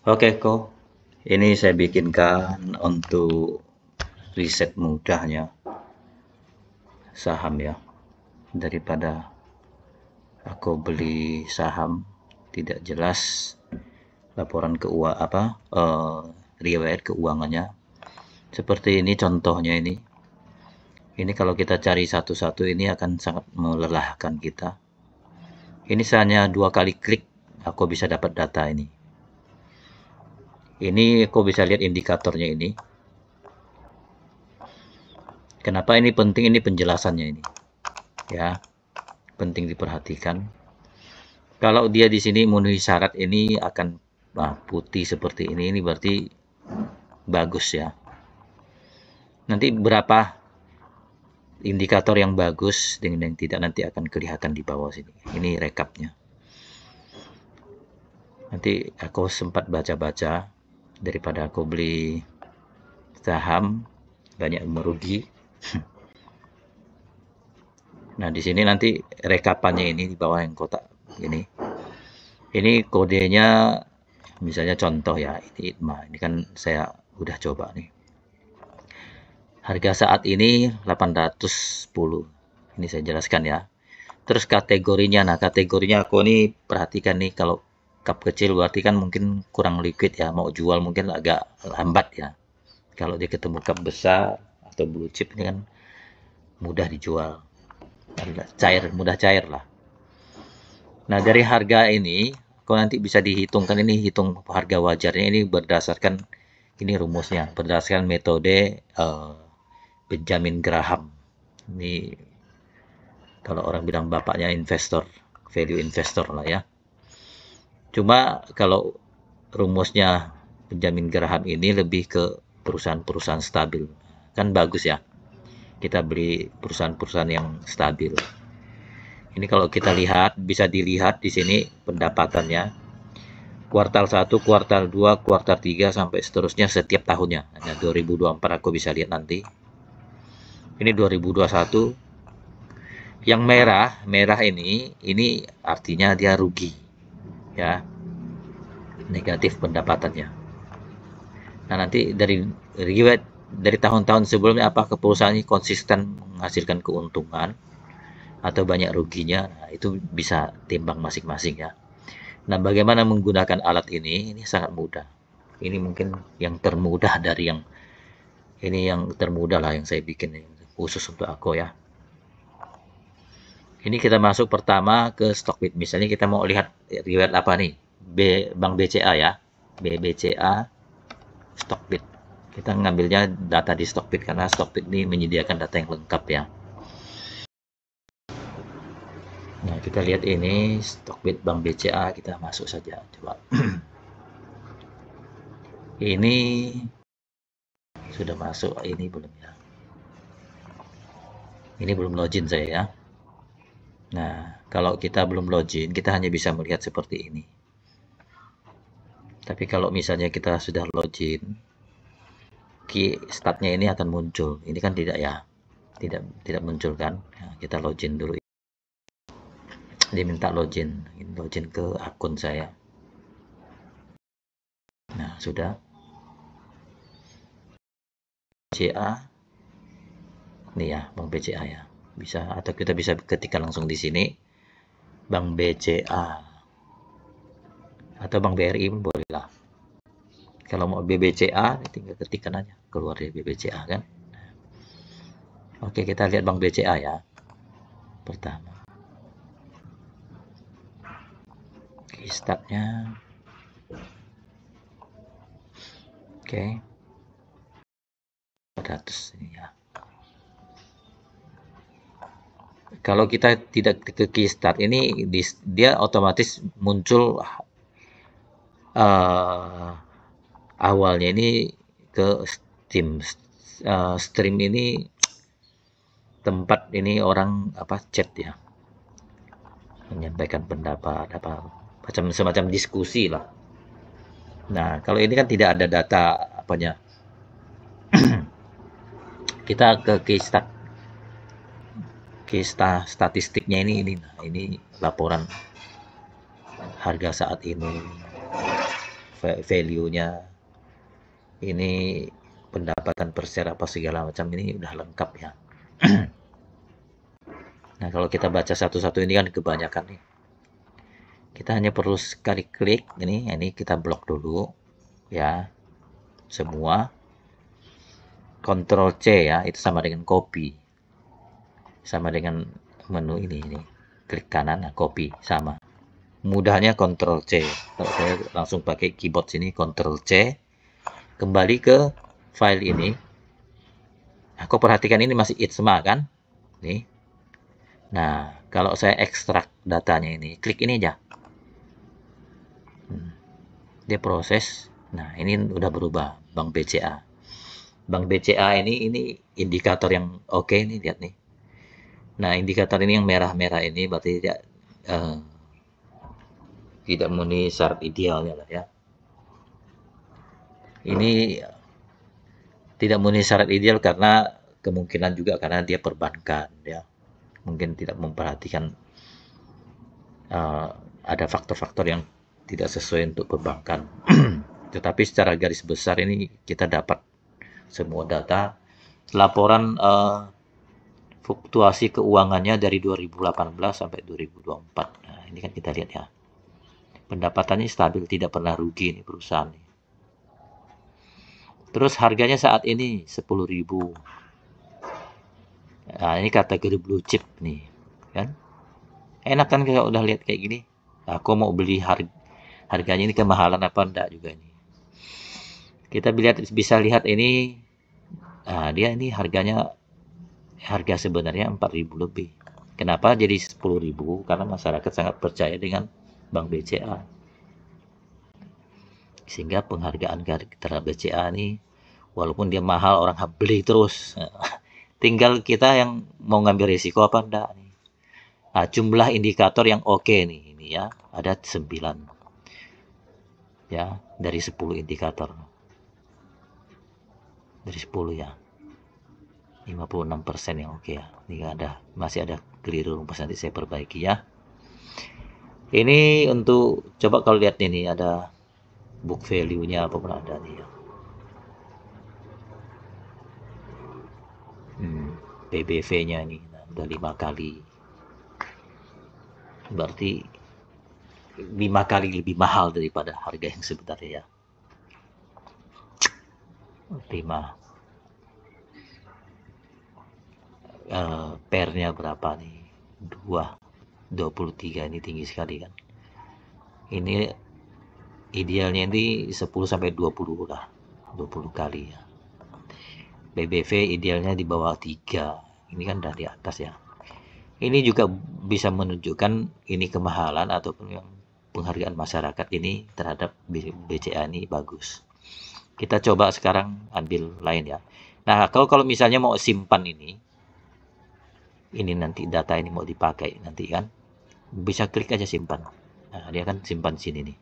Oke, kok. Ini saya bikinkan untuk riset mudahnya saham ya. Daripada aku beli saham tidak jelas laporan keuangan riwayat keuangannya. Seperti ini contohnya ini. Ini kalau kita cari satu-satu ini akan sangat melelahkan kita. Ini hanya 2 kali klik aku bisa dapat data ini. Ini aku bisa lihat indikatornya ini. Kenapa ini penting? Ini penjelasannya ini. Ya, penting diperhatikan. Kalau dia di sini memenuhi syarat ini akan putih seperti ini berarti bagus ya. Nanti berapa indikator yang bagus dengan yang tidak nanti akan kelihatan di bawah sini. Ini rekapnya. Nanti aku sempat baca-baca daripada aku beli saham banyak merugi. Nah, di sini nanti rekapannya ini di bawah yang kotak ini. Ini kodenya misalnya contoh ya, ini kan saya udah coba nih. Harga saat ini 810. Ini saya jelaskan ya. Terus kategorinya, nah kategorinya aku nih perhatikan nih kalau cup kecil berarti kan mungkin kurang liquid ya, mau jual mungkin agak lambat ya. Kalau dia ketemu cup besar atau blue chip ini kan mudah dijual, mudah cair lah. Nah dari harga ini, kau nanti bisa dihitungkan ini hitung harga wajarnya ini berdasarkan ini rumusnya, berdasarkan metode Benjamin Graham. Ini kalau orang bilang bapaknya investor, value investor lah ya. Cuma kalau rumusnya Benjamin Graham ini lebih ke perusahaan-perusahaan stabil. Kan bagus ya, kita beli perusahaan-perusahaan yang stabil. Ini kalau kita lihat, bisa dilihat di sini pendapatannya. Kuartal 1, kuartal 2, kuartal 3, sampai seterusnya setiap tahunnya. Nah, 2024 aku bisa lihat nanti. Ini 2021. Yang merah ini artinya dia rugi. Ya, negatif pendapatannya. Nah, nanti dari tahun-tahun sebelumnya apakah perusahaan ini konsisten menghasilkan keuntungan atau banyak ruginya? Nah, itu bisa timbang masing-masing ya. Nah, bagaimana menggunakan alat ini? Ini sangat mudah. Ini mungkin yang termudah dari yang termudah lah yang saya bikin khusus untuk aku ya. Ini kita masuk pertama ke Stockbit. Misalnya kita mau lihat riwayat apa nih? Bank BCA ya. BBCA Stockbit. Kita ngambilnya data di Stockbit karena Stockbit ini menyediakan data yang lengkap ya. Nah, kita lihat ini Stockbit Bank BCA, kita masuk saja. Coba. Ini sudah masuk, ini belum ya. Ini belum login saya ya. Nah, kalau kita belum login, kita hanya bisa melihat seperti ini. Tapi kalau misalnya kita sudah login, key startnya ini akan muncul. Ini kan tidak ya, tidak muncul kan. Nah, kita login dulu. Diminta login ke akun saya. Nah, sudah. BCA, nih ya, Bank BCA ya. Bisa atau kita bisa ketikkan langsung di sini, Bank BCA atau Bank BRI boleh lah. Kalau mau BBCA, tinggal ketikkan aja keluar dari BBCA kan. Oke, kita lihat Bank BCA ya. Pertama. Oke, startnya. Oke. 400 ini ya. Kalau kita tidak ke key start ini dia otomatis muncul awalnya ini ke stream ini tempat ini orang chat ya, menyampaikan pendapat macam semacam diskusi lah. Nah, kalau ini kan tidak ada data apanya. Kita ke statistiknya ini laporan harga saat ini. value-nya, ini pendapatan per share apa segala macam, ini udah lengkap ya. Nah, kalau kita baca satu-satu ini kan kebanyakan nih. Kita hanya perlu sekali klik ini kita blok dulu ya. Semua. Ctrl C ya, itu sama dengan copy. Sama dengan menu ini. Klik kanan, nah, copy sama. Mudahnya Ctrl C. Kalau saya langsung pakai keyboard sini Ctrl C. Kembali ke file ini. Nah, kok perhatikan ini masih it semua kan? Nih. Nah, kalau saya ekstrak datanya ini, klik ini aja. Dia proses. Nah, ini udah berubah Bank BCA. Bank BCA ini indikator yang oke nih, lihat nih. Nah, indikator ini yang merah-merah ini berarti tidak memenuhi syarat idealnya lah ya. Ini tidak memenuhi syarat ideal karena kemungkinan juga karena dia perbankan ya. Mungkin tidak memperhatikan ada faktor-faktor yang tidak sesuai untuk perbankan. Tetapi secara garis besar ini kita dapat semua data laporan fluktuasi keuangannya dari 2018 sampai 2024. Nah, ini kan kita lihat ya. Pendapatannya stabil, tidak pernah rugi nih perusahaan nih. Terus harganya saat ini 10.000. Nah, ini kategori blue chip nih, kan? Enak kan kalau udah lihat kayak gini. Nah, aku mau beli harganya ini kemahalan apa enggak juga ini. Kita bisa lihat ini. Nah, dia ini harga sebenarnya 4.000 lebih. Kenapa jadi 10.000? Karena masyarakat sangat percaya dengan Bank BCA. Sehingga penghargaan terhadap BCA ini, walaupun dia mahal, orang beli terus. Tinggal kita yang mau ngambil risiko apa enggak nih. Nah, jumlah indikator yang oke nih, ini ya, ada 9. Ya, dari 10 indikator. Dari 10 ya. 56% yang oke ya. Ini masih ada keliru rumus, nanti saya perbaiki ya. Ini untuk coba kalau lihat ini ada book value-nya apa pun ada nih ya. PBV-nya ini udah 5 kali. Berarti 5 kali lebih mahal daripada harga yang sebenarnya ya. 5. Pernya berapa nih? 23, ini tinggi sekali kan. Ini idealnya ini 10 sampai 20 lah. 20 kali ya. BBV idealnya di bawah 3. Ini kan udah di atas ya. Ini juga bisa menunjukkan ini kemahalan ataupun yang penghargaan masyarakat ini terhadap BCA ini bagus. Kita coba sekarang ambil lain ya. Nah, kalau misalnya mau simpan ini nanti data ini mau dipakai nanti kan, bisa klik aja simpan. Nah, dia kan simpan sini nih.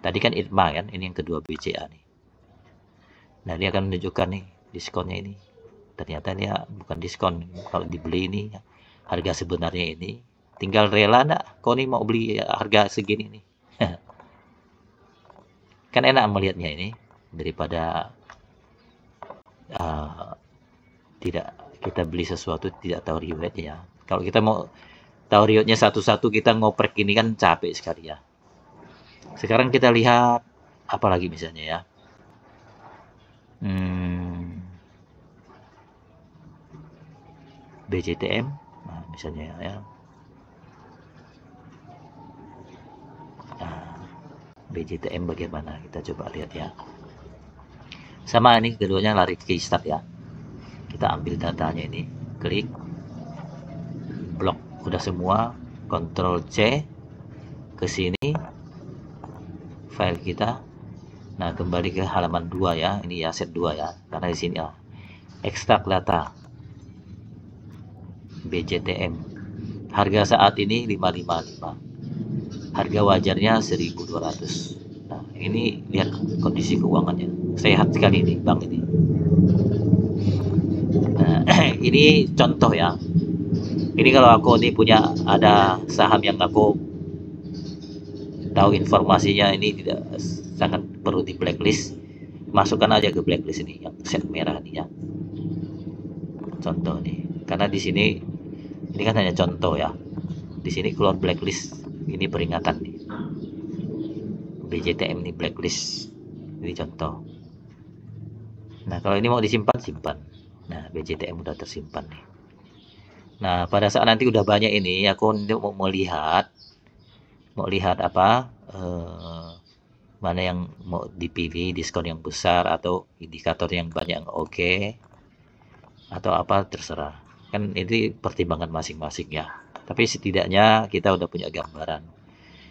Tadi kan ITMA kan, ini yang kedua BCA nih. Nah, dia akan menunjukkan nih diskonnya ini. Ternyata dia bukan diskon. Kalau dibeli ini harga sebenarnya ini, tinggal rela enggak kau nih mau beli harga segini nih. Kan enak melihatnya ini daripada tidak kita beli sesuatu tidak tahu riwayatnya. Kalau kita mau tahu riwayatnya satu-satu, kita ngoprek ini kan capek sekali ya. Sekarang kita lihat apa lagi misalnya ya. BJTM, nah, misalnya ya. Nah, BJTM bagaimana? Kita coba lihat ya. Sama ini keduanya lari ke start ya. Kita ambil datanya ini, klik, blok, udah semua, Ctrl C, ke sini, file kita. Nah, kembali ke halaman 2 ya, ini ya set 2 ya, karena di sini ya, ekstrak data, BJTM, harga saat ini 555, harga wajarnya 1.200. Nah, ini lihat kondisi keuangannya, sehat sekali nih bank ini. Ini contoh ya. Ini kalau aku nih punya ada saham yang aku tahu informasinya ini tidak sangat perlu di blacklist, masukkan aja ke blacklist ini yang set merah nih ya. Contoh nih, karena di sini ini kan hanya contoh ya. Di sini keluar blacklist, ini peringatan nih. BJTM ini blacklist. Ini contoh. Nah, kalau ini mau disimpan, simpan. Nah, BJTM udah tersimpan nih. Nah, pada saat nanti udah banyak ini, aku mau lihat apa mana yang mau dipilih, diskon yang besar atau indikator yang banyak yang oke, atau apa terserah. Kan ini pertimbangan masing-masing ya. Tapi setidaknya kita udah punya gambaran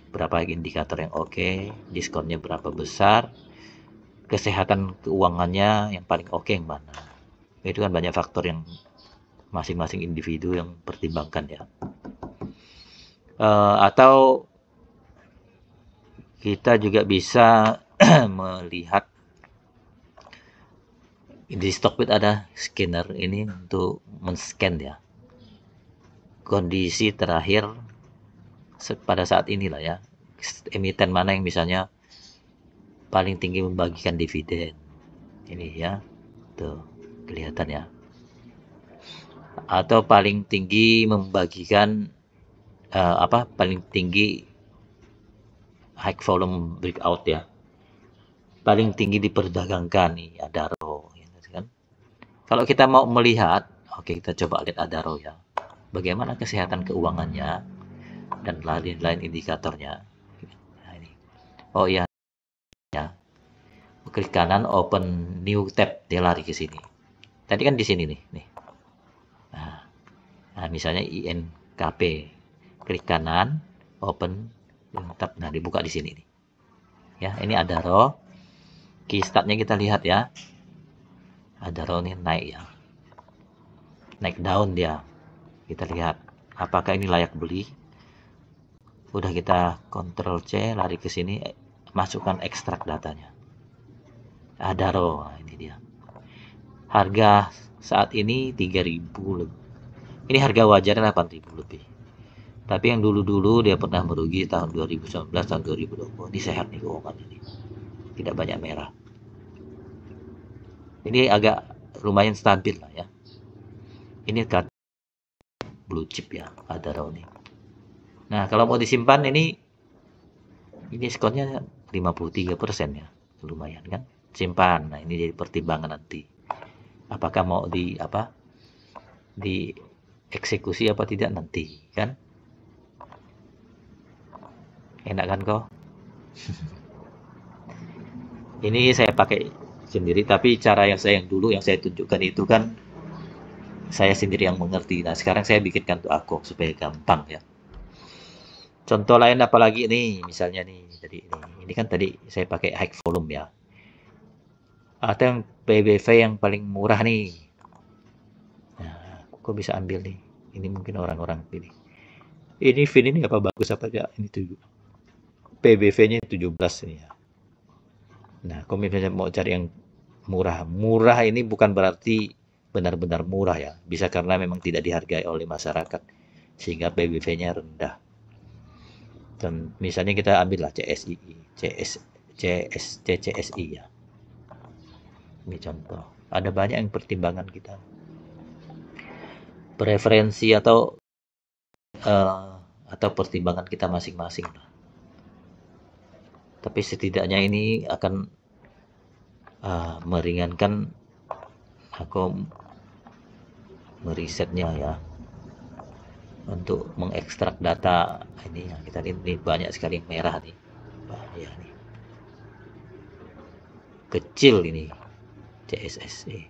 berapa indikator yang oke, diskonnya berapa besar, kesehatan keuangannya yang paling oke yang mana. Itu kan banyak faktor yang masing-masing individu yang pertimbangkan ya. Atau kita juga bisa melihat di Stockbit ada scanner ini untuk men-scan ya kondisi terakhir pada saat inilah ya, emiten mana yang misalnya paling tinggi membagikan dividen ini ya, tuh kelihatan ya, atau paling tinggi membagikan paling tinggi high volume breakout ya, paling tinggi diperdagangkan nih Adaro gitu kan. Kalau kita mau melihat, oke kita coba lihat Adaro ya, bagaimana kesehatan keuangannya dan lain-lain indikatornya. Nah, ini. Oh iya ya, klik kanan open new tab, dia lari ke sini. Tadi kan di sini nih. Nah, misalnya INKP, klik kanan open new tab. Nah, dibuka di sini nih. Ya, ini Adaro. Key startnya kita lihat ya. Adaro ini naik ya. Naik daun dia. Kita lihat apakah ini layak beli. Udah kita Ctrl C, lari ke sini, masukkan ekstrak datanya. Adaro, nah ini dia. Harga saat ini 3.000 lebih. Ini harga wajarnya 8.000 lebih. Tapi yang dulu-dulu dia pernah merugi tahun 2019, tahun 2020. Ini sehat nih keuangan ini. Tidak banyak merah. Ini agak lumayan stabil lah ya. Ini kat blue chip ya, Adaro ini. Nah, kalau mau disimpan ini skornya 53% ya. Lumayan kan? Simpan. Nah, ini jadi pertimbangan nanti. Apakah mau di eksekusi apa tidak nanti kan? Enak kan kok? Ini saya pakai sendiri, tapi cara yang dulu yang saya tunjukkan itu kan saya sendiri yang mengerti. Nah, sekarang saya bikinkan untuk aku supaya gampang ya. Contoh lain apalagi nih, misalnya nih, tadi ini kan tadi saya pakai high volume ya. Atau yang PBV yang paling murah nih. Nah, kok bisa ambil nih? Ini mungkin orang-orang pilih. Ini VIN ini apa bagus apa enggak? Ini tuh PBV-nya 17 ini ya. Nah, kalau misalnya mau cari yang murah. Murah ini bukan berarti benar-benar murah ya. Bisa karena memang tidak dihargai oleh masyarakat. Sehingga PBV-nya rendah. Dan misalnya kita ambil lah CCSI ya. Ini contoh. Ada banyak yang pertimbangan kita. Preferensi atau pertimbangan kita masing-masing. Tapi setidaknya ini akan meringankan aku merisetnya ya, untuk mengekstrak data ini ya. Kita ini banyak sekali yang merah nih, bahaya nih, kecil ini CSSE,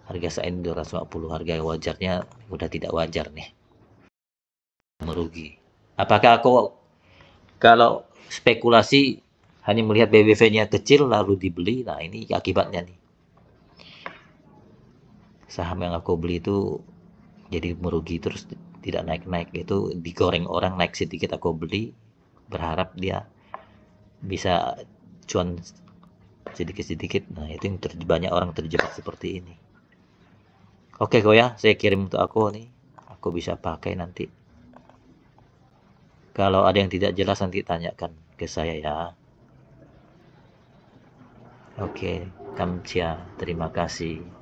harga saat ini 250, harga wajarnya udah tidak wajar nih, merugi. Apakah aku kalau spekulasi hanya melihat BBV-nya kecil lalu dibeli? Nah, ini akibatnya nih, saham yang aku beli itu jadi merugi terus, tidak naik-naik, itu digoreng orang, naik sedikit aku beli berharap dia bisa cuan sedikit-sedikit. Nah, itu yang banyak orang terjebak seperti ini. Oke kok ya, saya kirim untuk aku nih, aku bisa pakai nanti. Kalau ada yang tidak jelas nanti tanyakan ke saya ya. Oke, kamcia, terima kasih.